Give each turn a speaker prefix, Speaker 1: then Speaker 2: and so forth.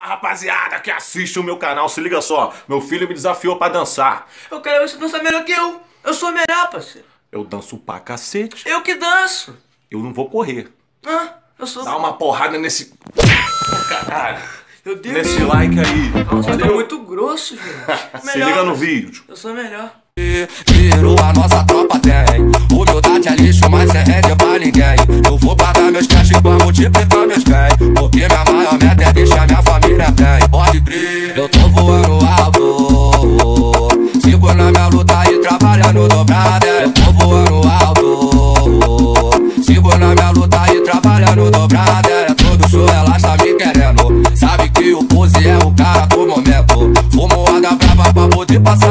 Speaker 1: Rapaziada que assiste o meu canal, se liga só. Meu filho me desafiou pra dançar.
Speaker 2: Eu quero ver você dançar melhor que eu. Eu sou melhor, parceiro.
Speaker 1: Eu danço pra cacete.
Speaker 2: Eu que danço.
Speaker 1: Eu não vou correr.
Speaker 2: Eu sou...
Speaker 1: Dá uma porrada nesse... Caralho.
Speaker 2: Meu Deus.
Speaker 1: Nesse like aí.
Speaker 2: Nossa, tá muito grosso, gente.
Speaker 1: Se liga no vídeo.
Speaker 2: Eu sou melhor.
Speaker 3: Tiro a nossa tropa tem. Humildade é lixo, mas cê rende pra ninguém. Eu vou pagar meus cash pra multiplicar meus bens. Porque minha maior meta é deixar minha família bem. Pode crer, eu tô voando alto. Sigo na minha luta e trabalhando dobrada. Eu tô voando alto. Sigo na minha luta e trabalhando dobrada. É todo show, ela está me querendo. Sabe que o pose é o cara do momento. Fumo água brava pra poder passar